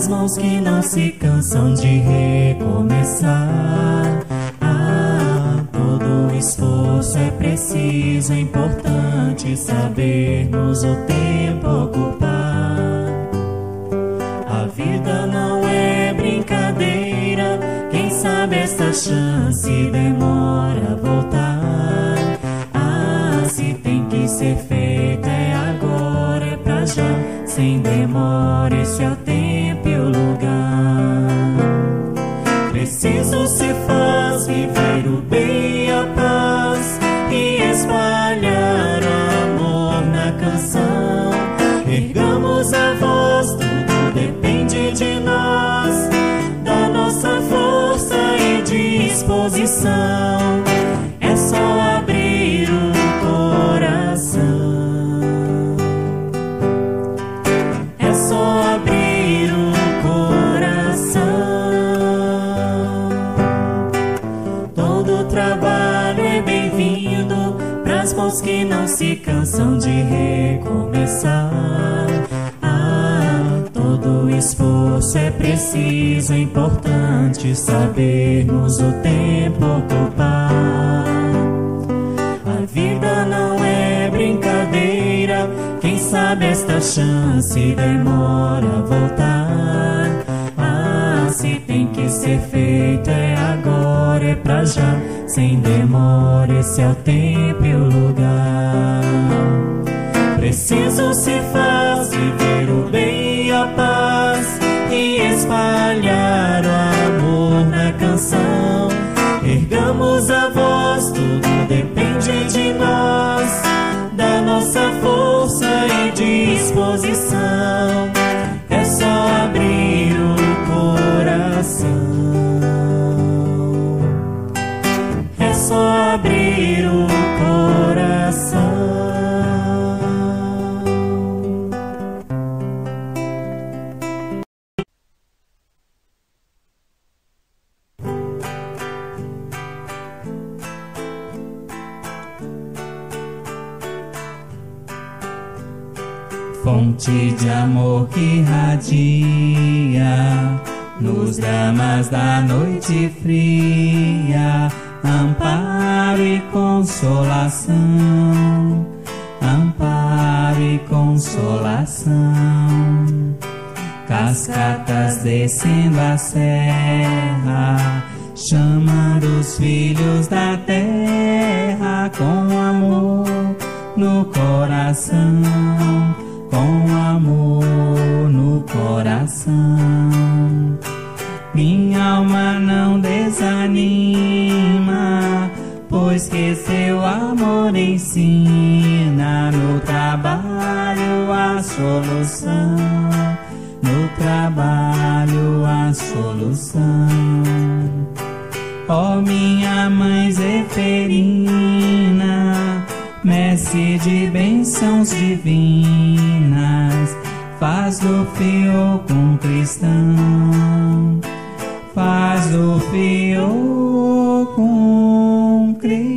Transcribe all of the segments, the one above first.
mãos que não se cansam de recomeçar. Todo esforço é preciso, é importante sabermos o tempo ocupar. A vida não é brincadeira, quem sabe esta chance demora a voltar. Se tem que ser feito é agora, é pra já, sem demora, esse é o tempo e o lugar. Preciso se faz viver o bem e a paz e espalhar o amor na canção. Ergamos a voz, tudo depende de nós, da nossa força e disposição. É só abrir o coração. É só abrir o coração. Todo trabalho é bem-vindo pras mãos que não se cansam de recomeçar. Todo esforço é preciso, é importante sabermos o tempo ocupar. A vida não é brincadeira, quem sabe esta chance demora a voltar. Se tem que ser feito é agora, é pra já, sem demora, esse é o tempo e o lugar. Preciso se faz viver o bem e a paz e espalhar o amor na canção. Ergamos a voz, tudo depende de nós, da nossa força e disposição. É só abrir o coração. É só abrir o coração. Fonte de amor que irradia nos dramas da noite fria, amparo e consolação, amparo e consolação. Cascatas descendo a serra, chamando os filhos da terra, com amor no coração, com amor no coração. Minha alma não desanima, pois que seu amor ensina. No trabalho a solução, no trabalho a solução. Ó minha mãe Zeferina, mestre de bênçãos divinas, faz do fio com cristão, faz do fio com cristão.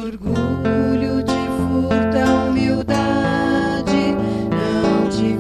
Orgulho te furta a humildade, não te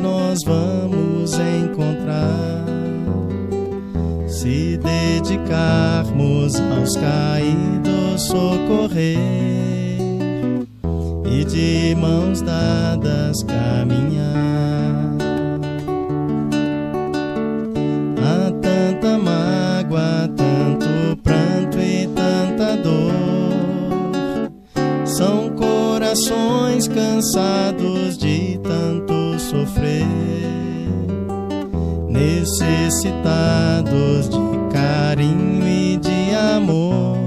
nós vamos encontrar. Se dedicarmos aos caídos socorrer e de mãos dadas caminhar. Há tanta mágoa, tanto pranto e tanta dor. São corações cansados de tanto sofrer, necessitados de carinho e de amor.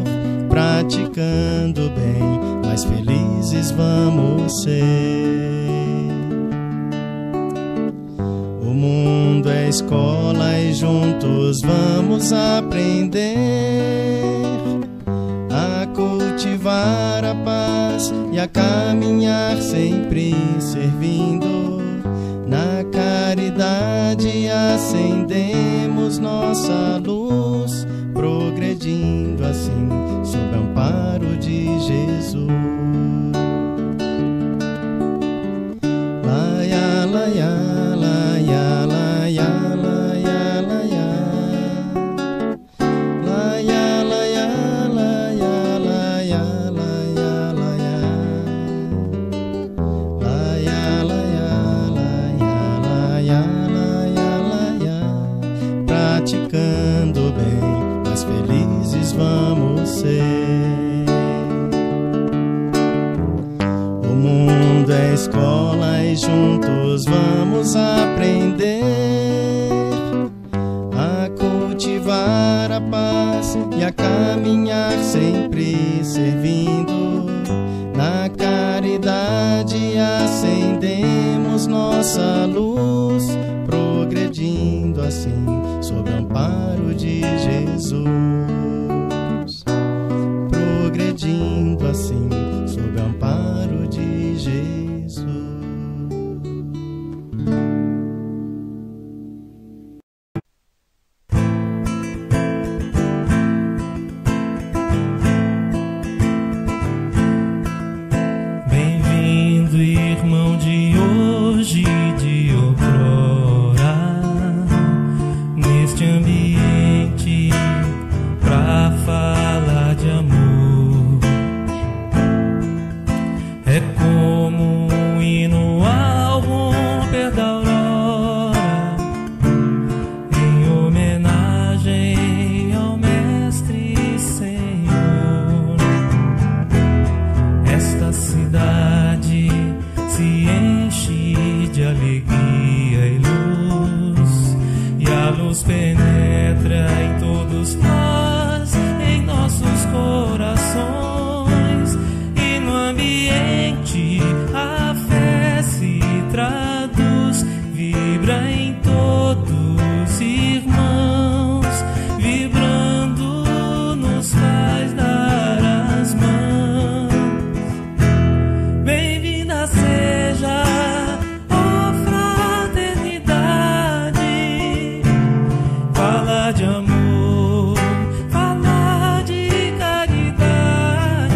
Praticando bem, mais felizes vamos ser. O mundo é escola e juntos vamos aprender a cultivar a paz e a caminhar sempre servindo. Na caridade acendemos nossa luz, progredindo assim sob o amparo de Jesus. Laia, laia, laia, laia, laia, laia. Laia, laia, laia, laia, laia, laia. Laia, laia, laia, laia, laia. Praticando bem, mais felizes vamos ser. O mundo é escola e juntos vamos aprender a cultivar a paz e a caminhar sempre servindo. Na caridade acendemos nossa luz, progredindo assim sob o amparo de Jesus. Progredindo assim sob o amparo de Jesus. Bem-vindo, irmão de hoje e de outrora, neste ambiente pra falar de amor. É como um hino ao romper da aurora, em homenagem ao Mestre Senhor. Esta cidade se enche de alegria e luz, e a luz penetra em todos nós, em nossos corações, e no ambiente a fé se traduz, vibra em todos irmãos, vibrando nos faz dar as mãos. Bem-vinda seja, ó fraternidade, fala de amor, fala de caridade,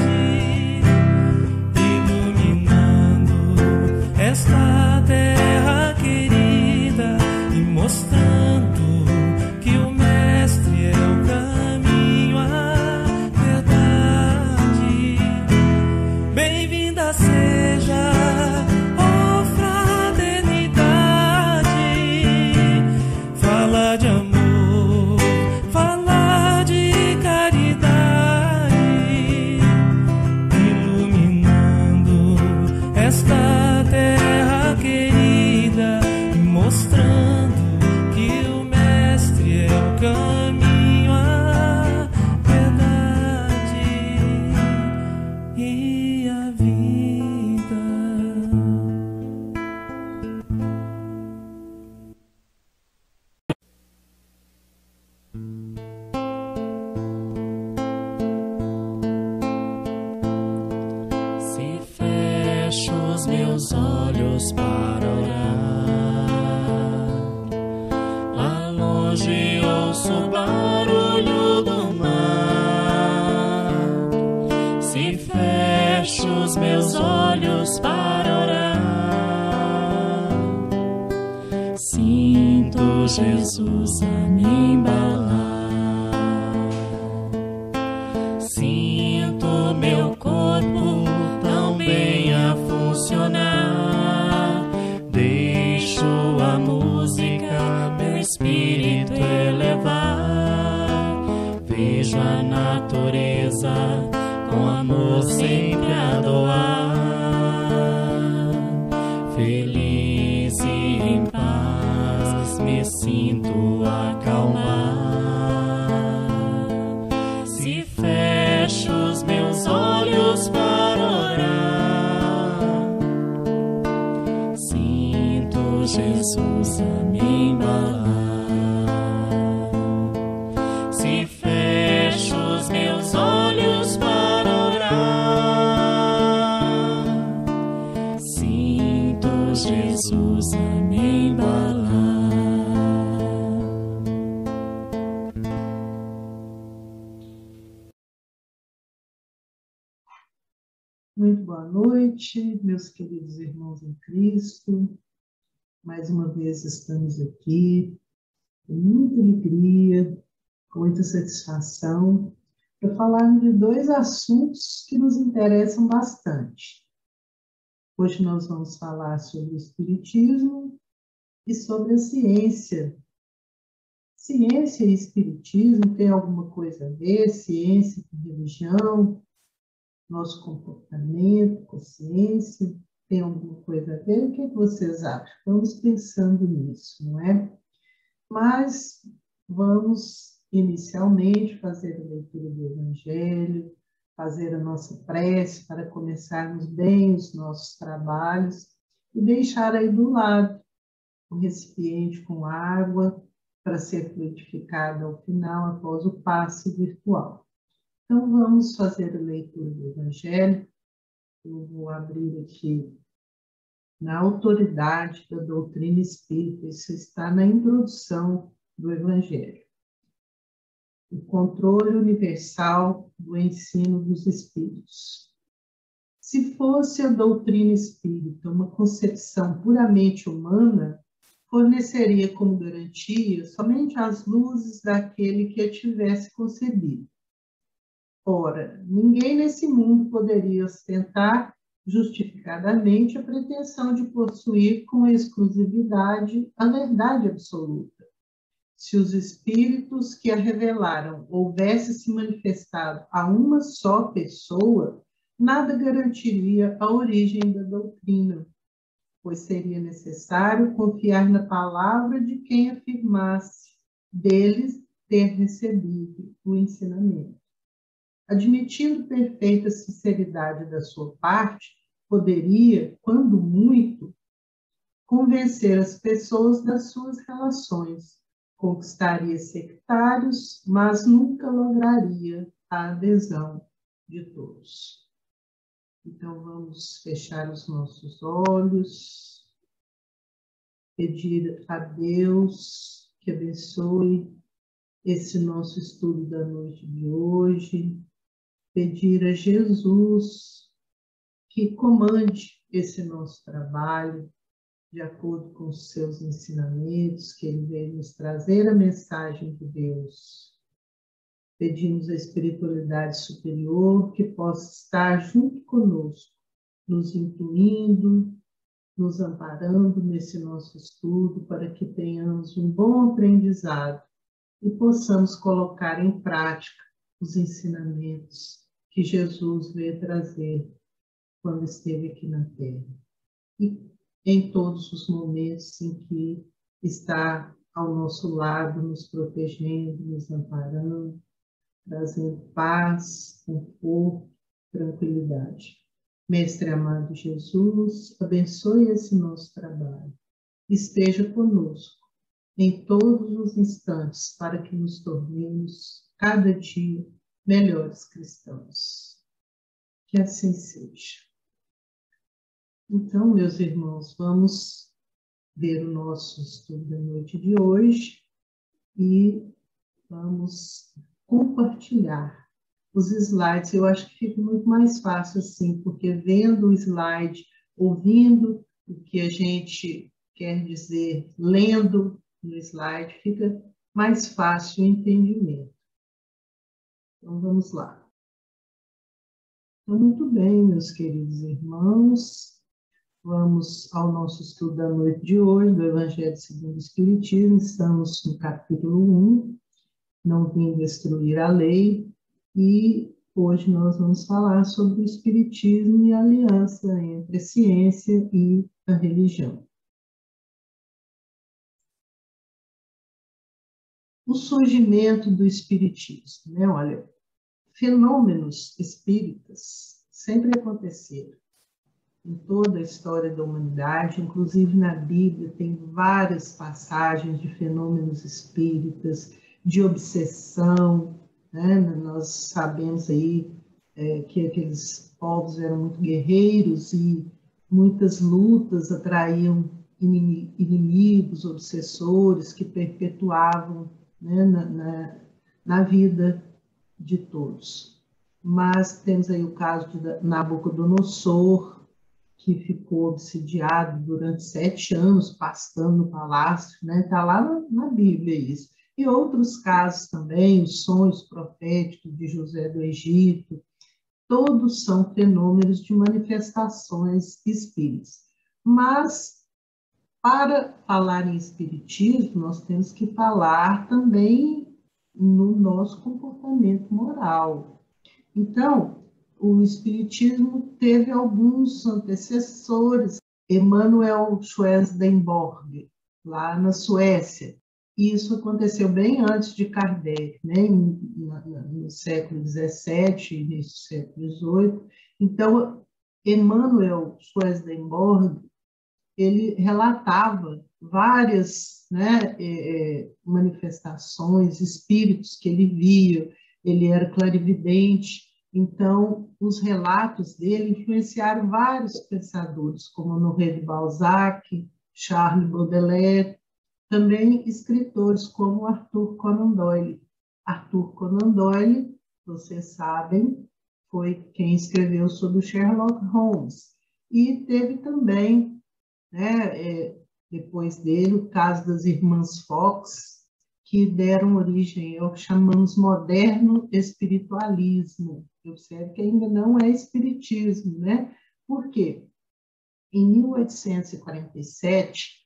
iluminando esta terra querida e mostrando que o Mestre é o caminho, a verdade. Bem-vinda seja, ó fraternidade, fala de amor, fala de caridade, iluminando esta terra querida e mostrando que o Mestre é o caminho, a verdade e a vida. Se fecho os meus olhos para orar, lá longe ouço o barulho do mar. Se fecho os meus olhos para orar, Jesus a me embalar. Sinto meu corpo tão bem a funcionar. Deixo a música meu espírito elevar. Vejo a natureza com amor sempre a doar. Feliz e em paz me sinto acalmar. Se fecho os meus olhos para orar, sinto Jesus a me embalar. Se fecho os meus olhos para orar, sinto Jesus a me embalar. Muito boa noite, meus queridos irmãos em Cristo. Mais uma vez estamos aqui, com muita alegria, com muita satisfação, para falar de dois assuntos que nos interessam bastante. Hoje nós vamos falar sobre o Espiritismo e sobre a ciência. Ciência e Espiritismo tem alguma coisa a ver? Ciência com religião? Nosso comportamento, consciência, tem alguma coisa a ver? O que vocês acham? Vamos pensando nisso, não é? Mas vamos inicialmente fazer a leitura do Evangelho, fazer a nossa prece para começarmos bem os nossos trabalhos e deixar aí do lado o recipiente com água para ser fluidificado ao final após o passe virtual. Então, vamos fazer a leitura do Evangelho. Eu vou abrir aqui na autoridade da doutrina espírita. Isso está na introdução do Evangelho. O controle universal do ensino dos espíritos. Se fosse a doutrina espírita uma concepção puramente humana, forneceria como garantia somente as luzes daquele que a tivesse concebido. Ora, ninguém nesse mundo poderia ostentar justificadamente a pretensão de possuir com exclusividade a verdade absoluta. Se os espíritos que a revelaram houvessem se manifestado a uma só pessoa, nada garantiria a origem da doutrina, pois seria necessário confiar na palavra de quem afirmasse deles ter recebido o ensinamento. Admitindo perfeita sinceridade da sua parte, poderia, quando muito, convencer as pessoas das suas relações, conquistaria sectários, mas nunca lograria a adesão de todos. Então, vamos fechar os nossos olhos, pedir a Deus que abençoe esse nosso estudo da noite de hoje, pedir a Jesus que comande esse nosso trabalho de acordo com os seus ensinamentos, que ele veio nos trazer a mensagem de Deus. Pedimos a espiritualidade superior que possa estar junto conosco, nos intuindo, nos amparando nesse nosso estudo, para que tenhamos um bom aprendizado e possamos colocar em prática os ensinamentos que Jesus veio trazer quando esteve aqui na Terra. E em todos os momentos em que está ao nosso lado, nos protegendo, nos amparando, trazendo paz, conforto, tranquilidade. Mestre amado Jesus, abençoe esse nosso trabalho. Esteja conosco em todos os instantes para que nos tornemos cada dia melhores cristãos. Que assim seja. Então, meus irmãos, vamos ver o nosso estudo da noite de hoje e vamos compartilhar os slides. Eu acho que fica muito mais fácil assim, porque vendo o slide, ouvindo o que a gente quer dizer, lendo, no slide, fica mais fácil o entendimento. Então, vamos lá. Então, muito bem, meus queridos irmãos, vamos ao nosso estudo da noite de hoje, do Evangelho segundo o Espiritismo. Estamos no capítulo 1, Não Vim Destruir a Lei, e hoje nós vamos falar sobre o Espiritismo e a aliança entre a ciência e a religião. O surgimento do Espiritismo, né? Olha, fenômenos espíritas sempre aconteceram em toda a história da humanidade, inclusive na Bíblia tem várias passagens de fenômenos espíritas, de obsessão, né? Nós sabemos aí que aqueles povos eram muito guerreiros e muitas lutas atraíam inimigos, obsessores que perpetuavam, né, na vida de todos. Mas temos aí o caso de Nabucodonosor, que ficou obsidiado durante 7 anos, pastando no palácio, né? Está lá na Bíblia isso. E outros casos também, os sonhos proféticos de José do Egito, todos são fenômenos de manifestações espíritas. Mas, para falar em espiritismo, nós temos que falar também no nosso comportamento moral. Então, o espiritismo teve alguns antecessores. Emanuel Swedenborg, lá na Suécia. Isso aconteceu bem antes de Kardec, né? No século XVII, início do século XVIII. Então, Emanuel Swedenborg, ele relatava várias, né, manifestações, espíritos que ele via, ele era clarividente. Então, os relatos dele influenciaram vários pensadores, como Honoré de Balzac, Charles Baudelaire, também escritores como Arthur Conan Doyle. Arthur Conan Doyle, vocês sabem, foi quem escreveu sobre o Sherlock Holmes. E teve também, né, depois dele, o caso das irmãs Fox, que deram origem ao que chamamos moderno espiritualismo. Observe que ainda não é espiritismo, né? Por quê? Em 1847,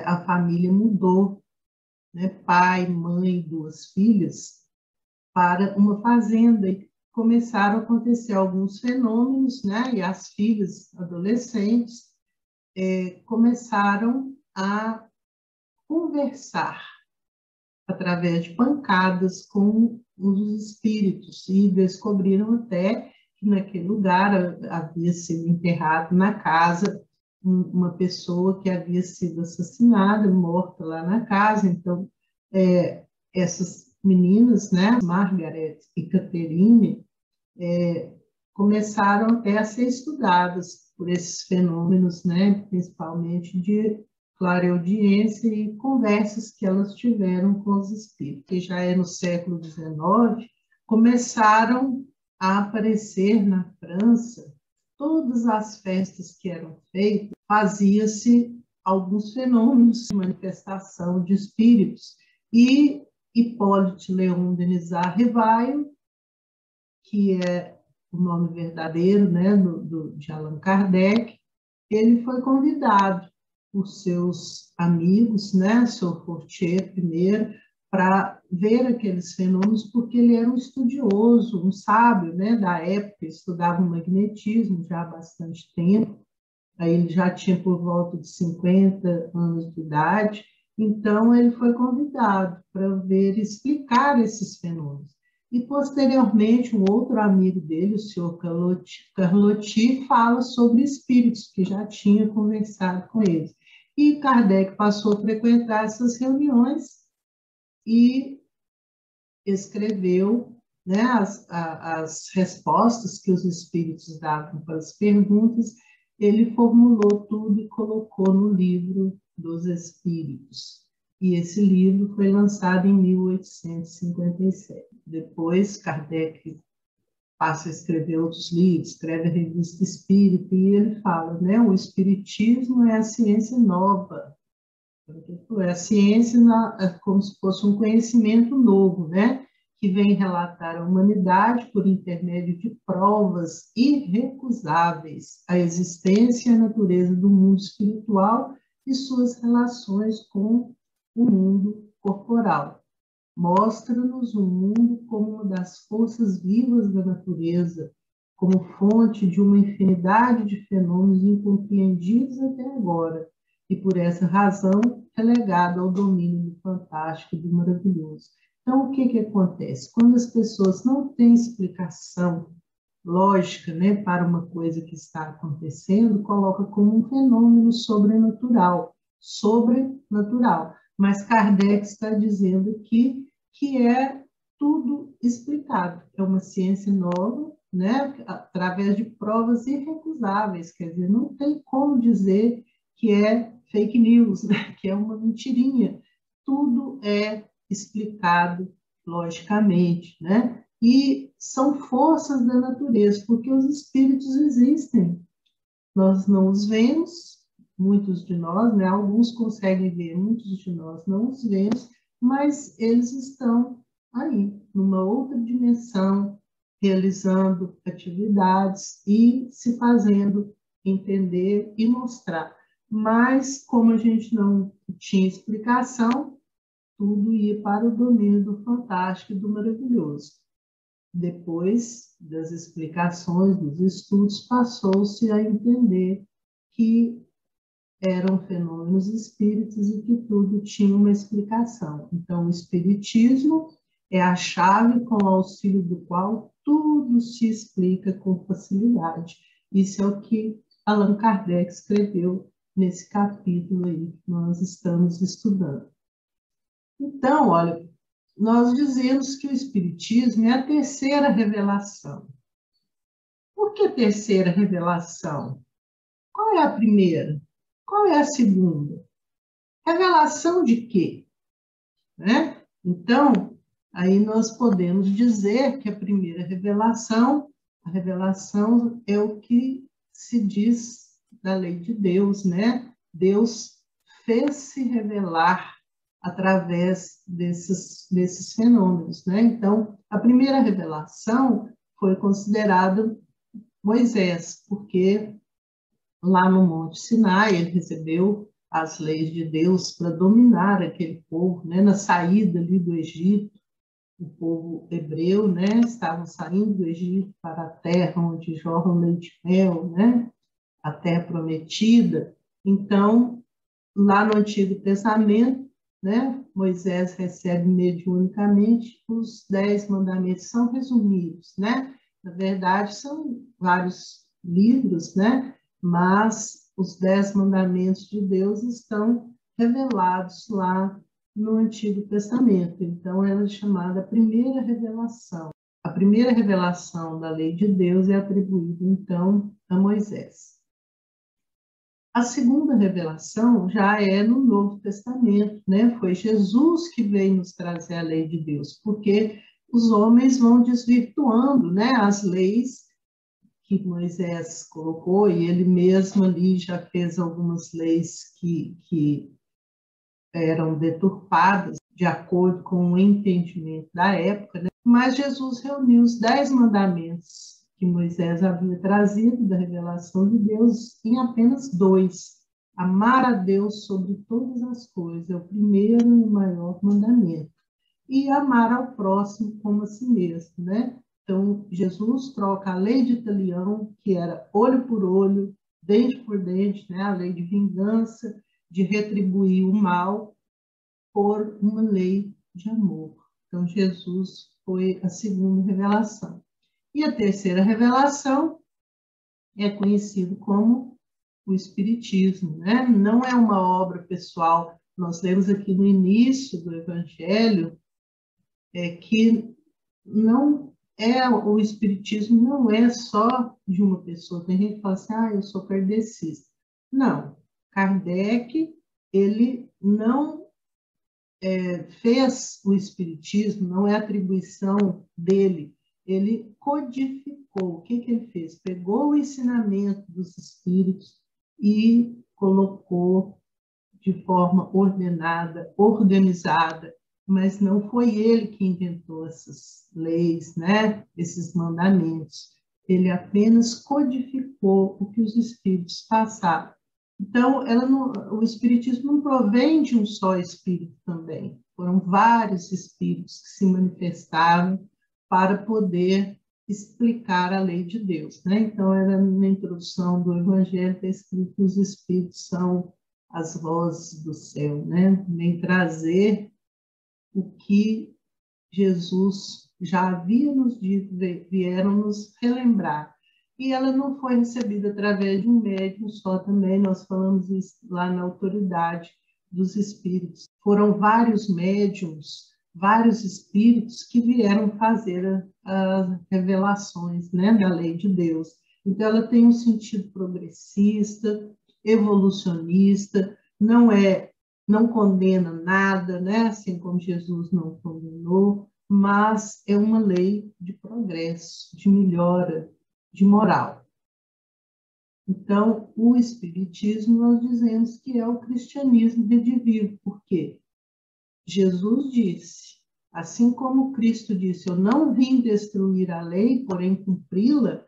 a família mudou, né? Pai, mãe, 2 filhas, para uma fazenda, e começaram a acontecer alguns fenômenos, né? E as filhas adolescentes começaram a conversar através de pancadas com os espíritos, e descobriram até que naquele lugar havia sido enterrado na casa uma pessoa que havia sido assassinada, morta lá na casa. Então, essas meninas, né, Margaret e Catherine, começaram até a ser estudadas por esses fenômenos, né, principalmente de clareaudiência e conversas que elas tiveram com os espíritos. Que já no século XIX, começaram a aparecer na França, todas as festas que eram feitas, fazia-se alguns fenômenos de manifestação de espíritos. E Hippolyte Léon Denisard Rivail, que é o nome verdadeiro, né, de Allan Kardec, ele foi convidado por seus amigos, né, Sr. Fortier primeiro, para ver aqueles fenômenos, porque ele era um estudioso, um sábio, né, da época, estudava o magnetismo já há bastante tempo. Aí ele já tinha por volta de 50 anos de idade, então ele foi convidado para ver, explicar esses fenômenos. E, posteriormente, um outro amigo dele, o senhor Carlotti, fala sobre espíritos, que já tinha conversado com eles. E Kardec passou a frequentar essas reuniões e escreveu, né, as respostas que os espíritos davam para as perguntas. Ele formulou tudo e colocou no livro dos Espíritos. E esse livro foi lançado em 1857. Depois, Kardec passa a escrever outros livros, escreve a Revista Espírita, e ele fala, né, o Espiritismo é a ciência nova, A ciência é como se fosse um conhecimento novo, né? Que vem relatar a humanidade por intermédio de provas irrecusáveis a existência e a natureza do mundo espiritual e suas relações com o mundo corporal. Mostra-nos o mundo como uma das forças vivas da natureza, como fonte de uma infinidade de fenômenos incompreendidos até agora, e por essa razão relegado ao domínio do fantástico e do maravilhoso. Então, o que acontece? Quando as pessoas não têm explicação lógica, né, para uma coisa que está acontecendo, coloca como um fenômeno sobrenatural. Mas Kardec está dizendo aqui que é tudo explicado, é uma ciência nova, né, através de provas irrecusáveis, quer dizer, não tem como dizer que é fake news, né, que é uma mentirinha. Tudo é explicado logicamente, né? E são forças da natureza, porque os espíritos existem. Nós não os vemos, muitos de nós, né? Alguns conseguem ver, muitos de nós não os vemos, mas eles estão aí, numa outra dimensão, realizando atividades e se fazendo entender e mostrar. Mas, como a gente não tinha explicação, tudo ia para o domínio do fantástico e do maravilhoso. Depois das explicações, dos estudos, passou-se a entender que eram fenômenos espíritos e que tudo tinha uma explicação. Então, o espiritismo é a chave com o auxílio do qual tudo se explica com facilidade. Isso é o que Allan Kardec escreveu nesse capítulo aí que nós estamos estudando. Então, olha, nós dizemos que o Espiritismo é a terceira revelação. Por que terceira revelação? Qual é a primeira? Qual é a segunda? Revelação de quê? Né? Então, aí nós podemos dizer que a primeira revelação, a revelação é o que se diz da lei de Deus, né? Deus fez-se revelar através desses fenômenos, né? Então, a primeira revelação foi considerada Moisés, porque lá no Monte Sinai ele recebeu as leis de Deus para dominar aquele povo, né? Na saída ali do Egito, o povo hebreu, né? Estavam saindo do Egito para a terra onde jorram leite e mel, né? A terra prometida. Então, lá no Antigo Testamento, né, Moisés recebe mediunicamente os 10 mandamentos, são resumidos, né? Na verdade, são vários livros, né? Mas os 10 mandamentos de Deus estão revelados lá no Antigo Testamento. Então, ela é chamada primeira revelação. A primeira revelação da lei de Deus é atribuída, então, a Moisés. A segunda revelação já é no Novo Testamento, né? Foi Jesus que veio nos trazer a lei de Deus, porque os homens vão desvirtuando, né, as leis que Moisés colocou, e ele mesmo ali já fez algumas leis que eram deturpadas de acordo com o entendimento da época, né? Mas Jesus reuniu os 10 mandamentos que Moisés havia trazido da revelação de Deus em apenas 2. Amar a Deus sobre todas as coisas, é o primeiro e o maior mandamento. E amar ao próximo como a si mesmo, né? Então, Jesus troca a lei de Italião, que era olho por olho, dente por dente, né? A lei de vingança, de retribuir o mal, por uma lei de amor. Então, Jesus foi a segunda revelação. E a terceira revelação é conhecido como o Espiritismo, né? Não é uma obra pessoal. Nós lemos aqui no início do Evangelho que não é o Espiritismo não é só de uma pessoa. Tem gente que fala assim, eu sou kardecista. Não, Kardec, ele não fez o Espiritismo, não é atribuição dele, ele codificou. O que ele fez? Pegou o ensinamento dos Espíritos e colocou de forma ordenada, organizada, mas não foi ele que inventou essas leis, né? Esses mandamentos. Ele apenas codificou o que os espíritos passaram. Então, o espiritismo não provém de um só espírito também. Foram vários espíritos que se manifestaram para poder explicar a lei de Deus, né? Então, na introdução do Evangelho está escrito que os espíritos são as vozes do céu, né? Vem trazer o que Jesus já havia nos dito, vieram nos relembrar. E ela não foi recebida através de um médium só também, nós falamos isso lá na autoridade dos espíritos. Foram vários médiums, vários espíritos que vieram fazer as revelações, né, da lei de Deus. Então, ela tem um sentido progressista, evolucionista, não condena nada, né? Assim como Jesus não condenou, mas é uma lei de progresso, de melhora, de moral. Então, o Espiritismo, nós dizemos que é o cristianismo redivivo, porque Jesus disse, assim como Cristo disse, eu não vim destruir a lei, porém cumpri-la,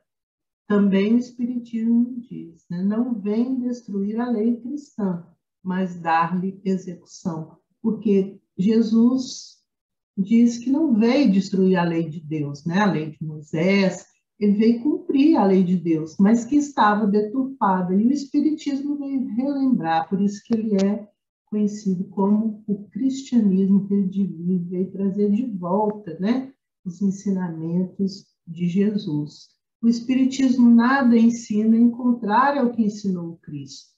também o Espiritismo diz, né? Não vem destruir a lei cristã, mas dar-lhe execução. Porque Jesus diz que não veio destruir a lei de Deus, né? A lei de Moisés, ele veio cumprir a lei de Deus, mas que estava deturpada. E o Espiritismo veio relembrar, por isso que ele é conhecido como o cristianismo redivivo, veio trazer de volta, né, os ensinamentos de Jesus. O Espiritismo nada ensina em contrário ao que ensinou o Cristo,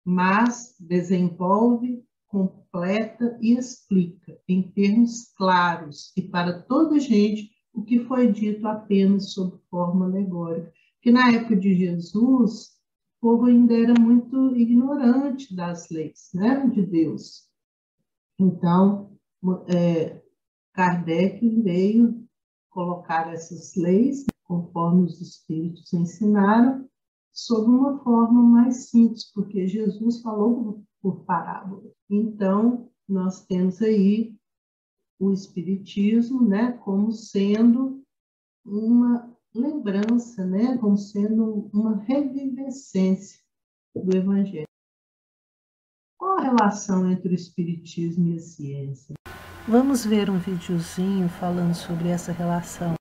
mas desenvolve, completa e explica em termos claros e para toda gente o que foi dito apenas sob forma alegórica. Porque na época de Jesus, o povo ainda era muito ignorante das leis, né, de Deus. Então, Kardec veio colocar essas leis, conforme os espíritos ensinaram, sob uma forma mais simples, porque Jesus falou por parábola. Então, nós temos aí o Espiritismo, né, como sendo uma lembrança, né, como sendo uma revivescência do Evangelho. Qual a relação entre o Espiritismo e a ciência? Vamos ver um videozinho falando sobre essa relação.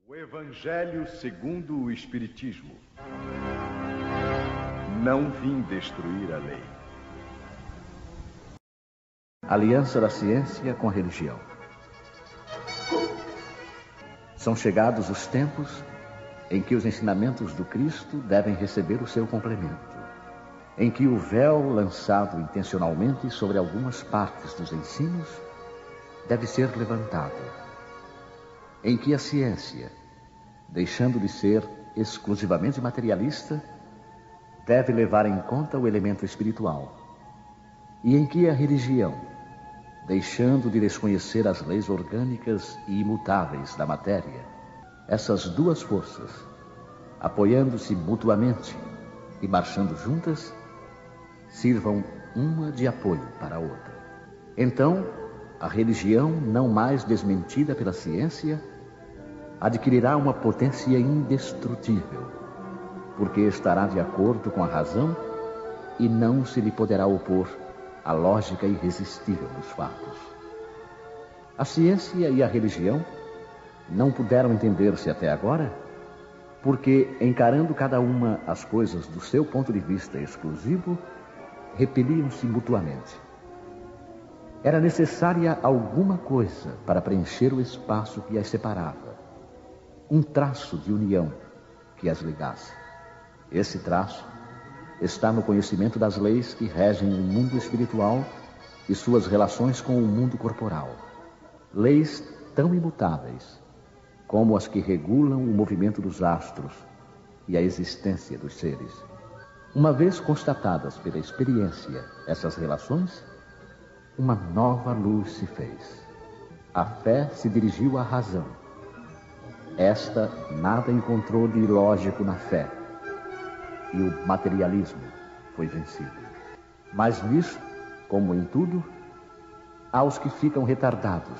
O Evangelho segundo o Espiritismo. Não vim destruir a lei. Aliança da ciência com a religião. São chegados os tempos em que os ensinamentos do Cristo devem receber o seu complemento, em que o véu lançado intencionalmente sobre algumas partes dos ensinos deve ser levantado, em que a ciência, deixando de ser exclusivamente materialista, deve levar em conta o elemento espiritual, e em que a religião, deixando de desconhecer as leis orgânicas e imutáveis da matéria, essas duas forças, apoiando-se mutuamente e marchando juntas, sirvam uma de apoio para a outra. Então, a religião, não mais desmentida pela ciência, adquirirá uma potência indestrutível, porque estará de acordo com a razão e não se lhe poderá opor a lógica irresistível dos fatos. A ciência e a religião não puderam entender-se até agora, porque, encarando cada uma as coisas do seu ponto de vista exclusivo, repeliam-se mutuamente. Era necessária alguma coisa para preencher o espaço que as separava, um traço de união que as ligasse. Esse traço está no conhecimento das leis que regem o mundo espiritual e suas relações com o mundo corporal. Leis tão imutáveis como as que regulam o movimento dos astros e a existência dos seres. Uma vez constatadas pela experiência essas relações, uma nova luz se fez. A fé se dirigiu à razão. Esta nada encontrou de ilógico na fé, e o materialismo foi vencido. Mas nisso, como em tudo, há os que ficam retardados,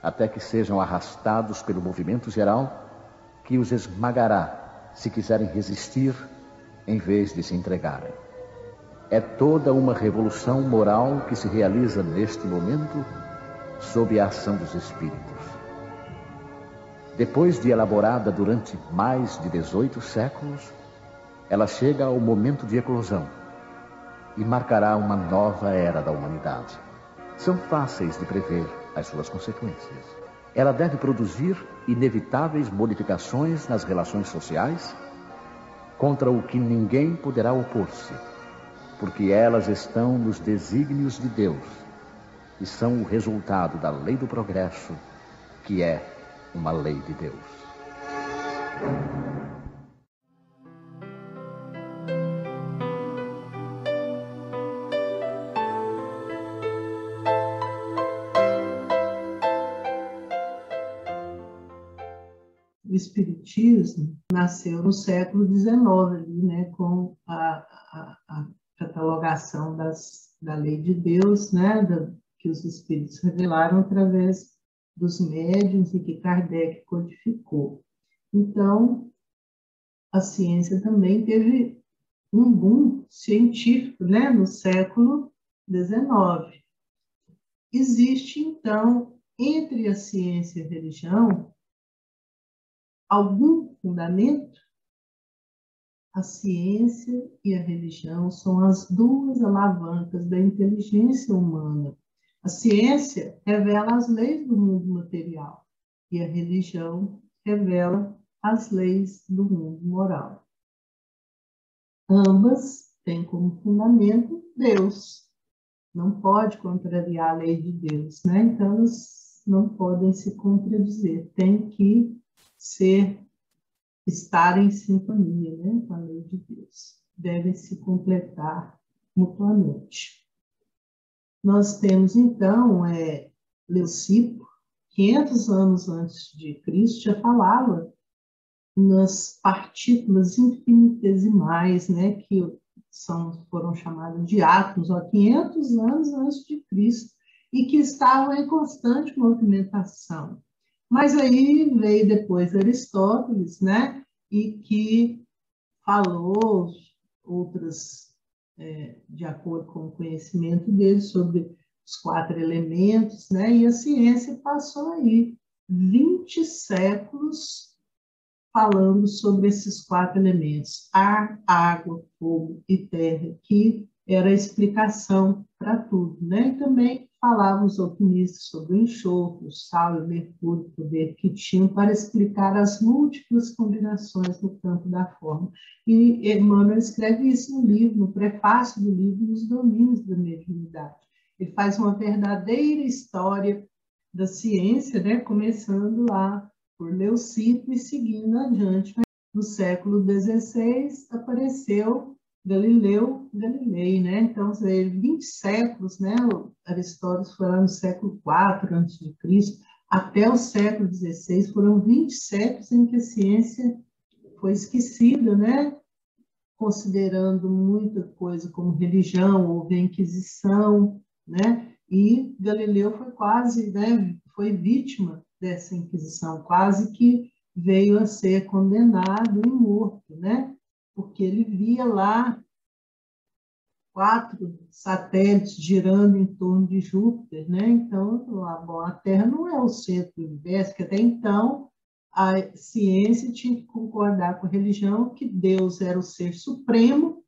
até que sejam arrastados pelo movimento geral que os esmagará se quiserem resistir em vez de se entregarem. É toda uma revolução moral que se realiza neste momento sob a ação dos espíritos. Depois de elaborada durante mais de 18 séculos, ela chega ao momento de eclosão e marcará uma nova era da humanidade. São fáceis de prever as suas consequências. Ela deve produzir inevitáveis modificações nas relações sociais, contra o que ninguém poderá opor-se, porque elas estão nos desígnios de Deus e são o resultado da lei do progresso, que é uma lei de Deus. O Espiritismo nasceu no século XIX, ali, né, com a catalogação da lei de Deus, né, que os Espíritos revelaram através dos médiuns e que Kardec codificou. Então, a ciência também teve um boom científico, né, no século XIX. Existe, então, entre a ciência e a religião, algum fundamento? A ciência e a religião são as duas alavancas da inteligência humana. A ciência revela as leis do mundo material e a religião revela as leis do mundo moral. Ambas têm como fundamento Deus. Não pode contrariar a lei de Deus, né? Então, elas não podem se contradizer, tem que estar em sintonia, né, com a lei de Deus. Devem se completar mutuamente. Nós temos, então, Leucipo, 500 anos antes de Cristo, já falava nas partículas infinitesimais, né, que foram chamadas de átomos, 500 anos antes de Cristo, e que estavam em constante movimentação. Mas aí veio depois Aristóteles, né, e que falou outras, de acordo com o conhecimento dele, sobre os 4 elementos, né, e a ciência passou aí 20 séculos falando sobre esses 4 elementos, ar, água, fogo e terra, que era a explicação para tudo, né? E também falavam os alquimistas sobre o enxofre, o sal e o mercúrio, o poder que tinham para explicar as múltiplas combinações no campo da forma. E Emmanuel escreve isso no livro, no prefácio do livro, Nos Domínios da Mediunidade. Ele faz uma verdadeira história da ciência, né? Começando lá por Leucipo e seguindo adiante. No século XVI apareceu Galileu Galilei, né? Então, 20 séculos, né? Aristóteles foi lá no século IV a.C., até o século XVI, foram 20 séculos em que a ciência foi esquecida, né? Considerando muita coisa como religião, houve a Inquisição, né? E Galileu foi quase, né? Foi vítima dessa Inquisição, quase que veio a ser condenado e morto, né? Porque ele via lá 4 satélites girando em torno de Júpiter, né? Então, a Terra não é o centro do universo, que até então a ciência tinha que concordar com a religião que Deus era o ser supremo,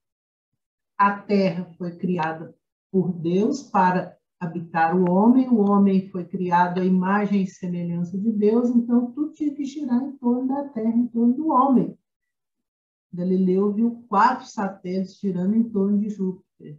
a Terra foi criada por Deus para habitar o homem foi criado à imagem e semelhança de Deus, então tudo tinha que girar em torno da Terra, em torno do homem. Galileu viu 4 satélites girando em torno de Júpiter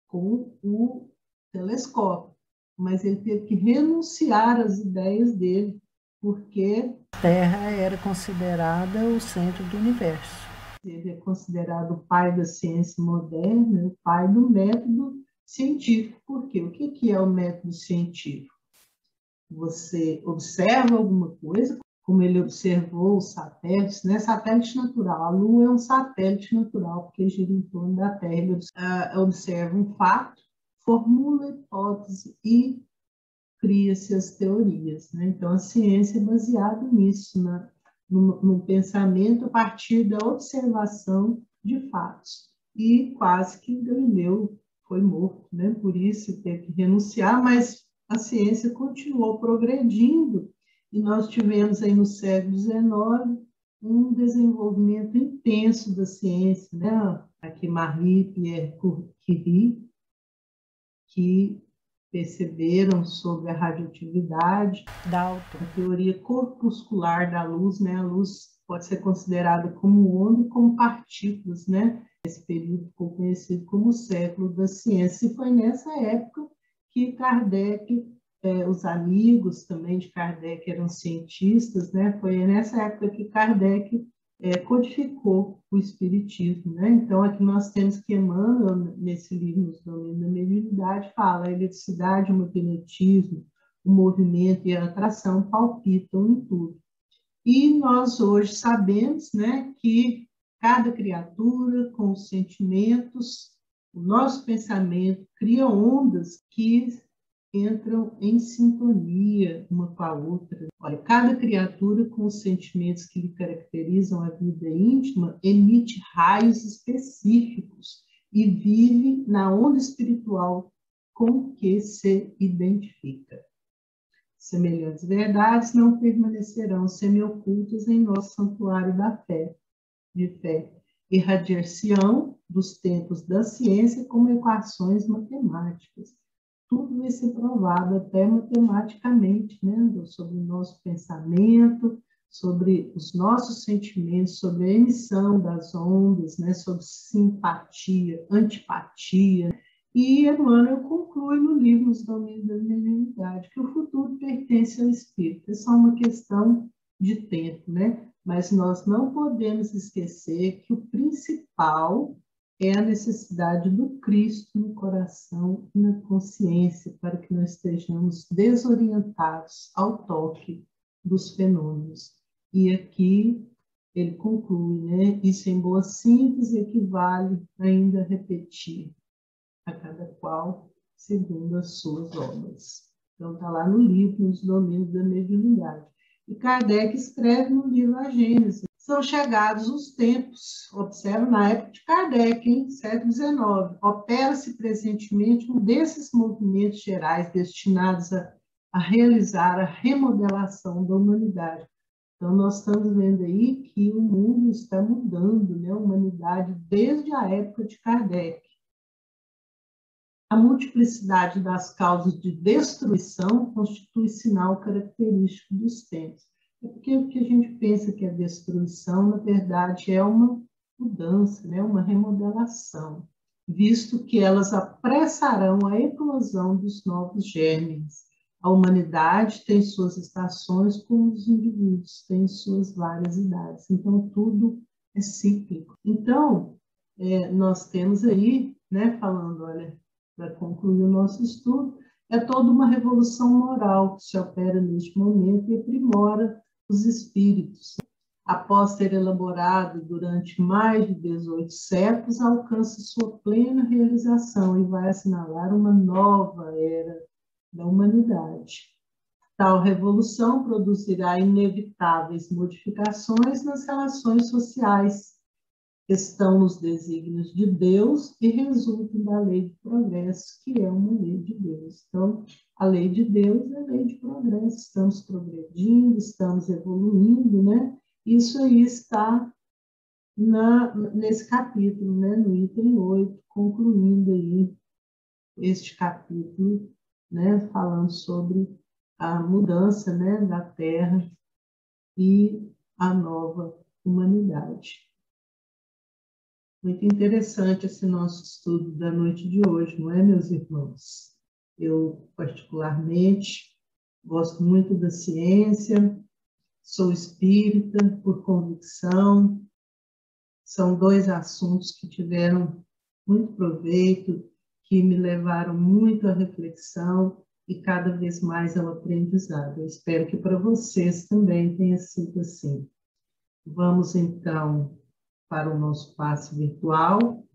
com o telescópio, mas ele teve que renunciar às ideias dele, porque a Terra era considerada o centro do universo. Ele é considerado o pai da ciência moderna, o pai do método científico. Por quê? O que é o método científico? Você observa alguma coisa, como ele observou os satélites, né? Satélite natural. A Lua é um satélite natural, porque gira em torno da Terra. Ele observa um fato, formula a hipótese e cria-se as teorias, né? Então, a ciência é baseada nisso, no pensamento a partir da observação de fatos. E quase que Galileu foi morto, né? Por isso teve que renunciar, mas a ciência continuou progredindo e nós tivemos aí no século XIX um desenvolvimento intenso da ciência, né? Aqui Marie Pierre Curie, que perceberam sobre a radioatividade, a teoria corpuscular da luz, né? A luz pode ser considerada como onda e como partículas, né? Esse período ficou conhecido como o século da ciência. E foi nessa época que Kardec, os amigos também de Kardec eram cientistas, né? Foi nessa época que Kardec codificou o espiritismo, né? Então, aqui nós temos que Emmanuel, nesse livro, Nos Domínios da Mediunidade, fala a eletricidade, o magnetismo, o movimento e a atração palpitam em tudo. E nós hoje sabemos, né, que cada criatura, com os sentimentos, o nosso pensamento cria ondas que entram em sintonia uma com a outra. Olha, cada criatura, com os sentimentos que lhe caracterizam a vida íntima, emite raios específicos e vive na onda espiritual com que se identifica. Semelhantes verdades não permanecerão semi-ocultas em nosso santuário da fé, irradiar-se-ão dos tempos da ciência como equações matemáticas. Tudo vai ser provado até matematicamente, né? Sobre o nosso pensamento, sobre os nossos sentimentos, sobre a emissão das ondas, né? Sobre simpatia, antipatia. E Emmanuel conclui no livro Os Domínios da Mediunidade que o futuro pertence ao espírito. É só uma questão de tempo, né? Mas nós não podemos esquecer que o principal é a necessidade do Cristo no coração e na consciência, para que nós estejamos desorientados ao toque dos fenômenos. E aqui ele conclui, né? Isso em boa síntese equivale ainda a repetir, a cada qual segundo as suas obras. Então está lá no livro, Nos Domínios da Mediunidade. E Kardec escreve no livro A Gênese. São chegados os tempos, observa na época de Kardec, hein, século XIX, opera-se presentemente um desses movimentos gerais destinados a realizar a remodelação da humanidade. Então, nós estamos vendo aí que o mundo está mudando, né, a humanidade, desde a época de Kardec. A multiplicidade das causas de destruição constitui sinal característico dos tempos. É porque o que a gente pensa que é destruição, na verdade, é uma mudança, né? Uma remodelação, visto que elas apressarão a eclosão dos novos germes. A humanidade tem suas estações, como os indivíduos têm suas várias idades. Então, tudo é cíclico. Então, nós temos aí, né, falando, olha, para concluir o nosso estudo, é toda uma revolução moral que se opera neste momento e aprimora os espíritos. Após ter elaborado durante mais de 18 séculos, alcança sua plena realização e vai assinalar uma nova era da humanidade. Tal revolução produzirá inevitáveis modificações nas relações sociais, que estão nos desígnios de Deus e resultam da lei de progresso, que é uma lei de Deus. Então, a lei de Deus é a lei de progresso, estamos progredindo, estamos evoluindo, né? Isso aí está nesse capítulo, né? No item 8, concluindo aí este capítulo, né? Falando sobre a mudança, né? Da Terra e a nova humanidade. Muito interessante esse nosso estudo da noite de hoje, não é, meus irmãos? Eu, particularmente, gosto muito da ciência, sou espírita por convicção. São dois assuntos que tiveram muito proveito, que me levaram muito à reflexão e cada vez mais é um aprendizado. Eu espero que para vocês também tenha sido assim. Vamos então para o nosso passe virtual.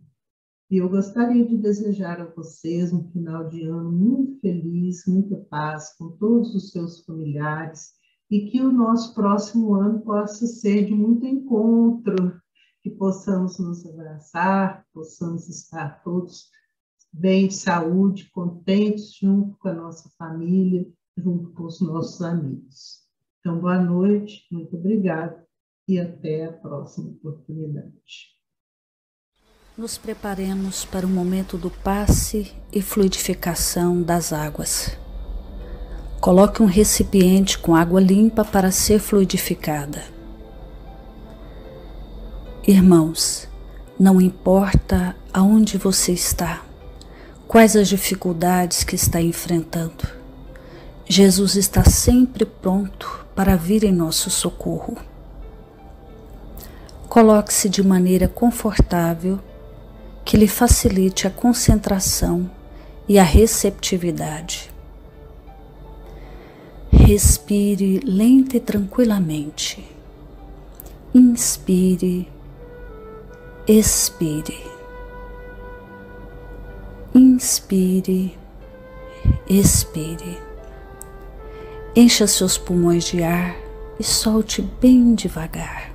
E eu gostaria de desejar a vocês um final de ano muito feliz, muita paz com todos os seus familiares e que o nosso próximo ano possa ser de muito encontro, que possamos nos abraçar, que possamos estar todos bem de saúde, contentes junto com a nossa família, junto com os nossos amigos. Então, boa noite, muito obrigada e até a próxima oportunidade. Nos preparemos para o momento do passe e fluidificação das águas. Coloque um recipiente com água limpa para ser fluidificada. Irmãos, não importa aonde você está, quais as dificuldades que está enfrentando, Jesus está sempre pronto para vir em nosso socorro. Coloque-se de maneira confortável que lhe facilite a concentração e a receptividade. Respire lenta e tranquilamente. Inspire, expire. Inspire, expire. Encha seus pulmões de ar e solte bem devagar.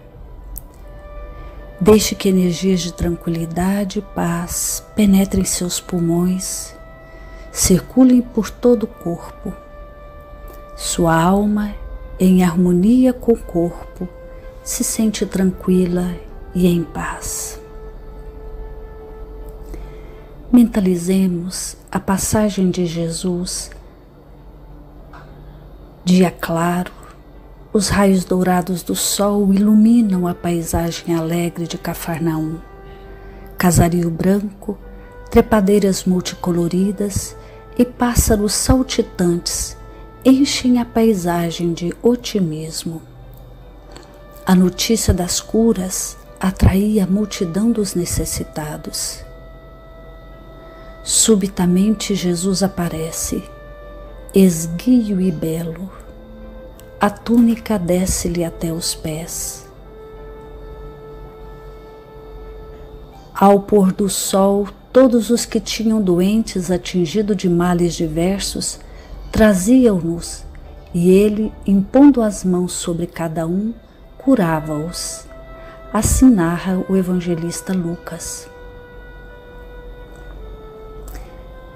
Deixe que energias de tranquilidade e paz penetrem seus pulmões, circulem por todo o corpo. Sua alma, em harmonia com o corpo, se sente tranquila e em paz. Mentalizemos a passagem de Jesus. Dia claro, os raios dourados do sol iluminam a paisagem alegre de Cafarnaum. Casario branco, trepadeiras multicoloridas e pássaros saltitantes enchem a paisagem de otimismo. A notícia das curas atraía a multidão dos necessitados. Subitamente Jesus aparece, esguio e belo. A túnica desce-lhe até os pés. Ao pôr do sol, todos os que tinham doentes atingidos de males diversos traziam-nos, e ele, impondo as mãos sobre cada um, curava-os. Assim narra o evangelista Lucas.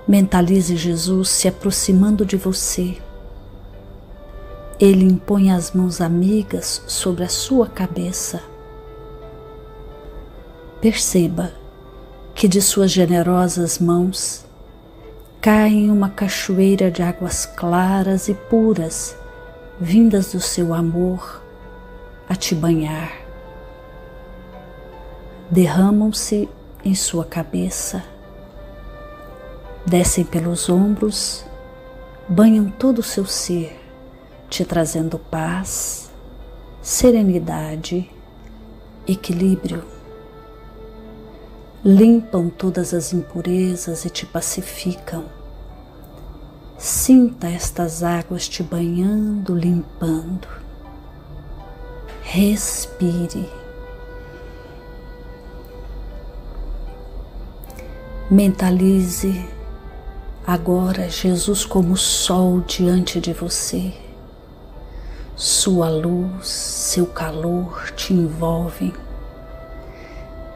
Mentalize Jesus se aproximando de você. Ele impõe as mãos amigas sobre a sua cabeça. Perceba que de suas generosas mãos cai uma cachoeira de águas claras e puras, vindas do seu amor, a te banhar. Derramam-se em sua cabeça, descem pelos ombros, banham todo o seu ser, te trazendo paz, serenidade, equilíbrio. Limpam todas as impurezas e te pacificam. Sinta estas águas te banhando, limpando. Respire. Mentalize agora Jesus como sol diante de você. Sua luz, seu calor te envolvem.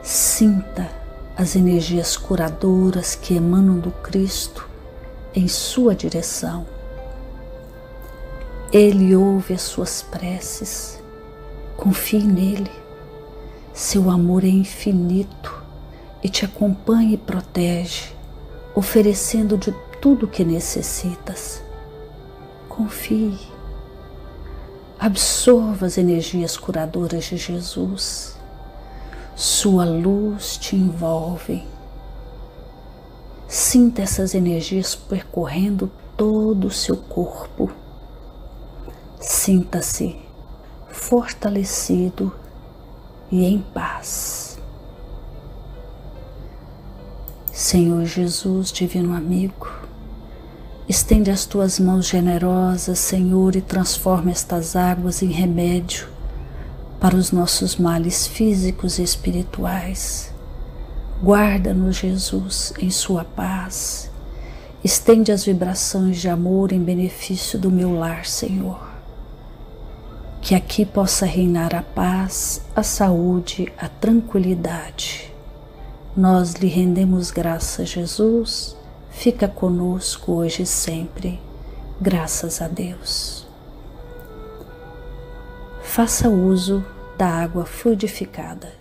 Sinta as energias curadoras que emanam do Cristo em sua direção. Ele ouve as suas preces. Confie nele. Seu amor é infinito e te acompanha e protege, oferecendo de tudo o que necessitas. Confie. Absorva as energias curadoras de Jesus. Sua luz te envolve. Sinta essas energias percorrendo todo o seu corpo. Sinta-se fortalecido e em paz. Senhor Jesus, divino amigo, Estende as tuas mãos generosas, Senhor, e transforma estas águas em remédio para os nossos males físicos e espirituais. Guarda-nos, Jesus, em sua paz. Estende as vibrações de amor em benefício do meu lar, Senhor. Que aqui possa reinar a paz, a saúde, a tranquilidade. Nós lhe rendemos graças, Jesus. Fica conosco hoje e sempre. Graças a Deus. Faça uso da água fluidificada.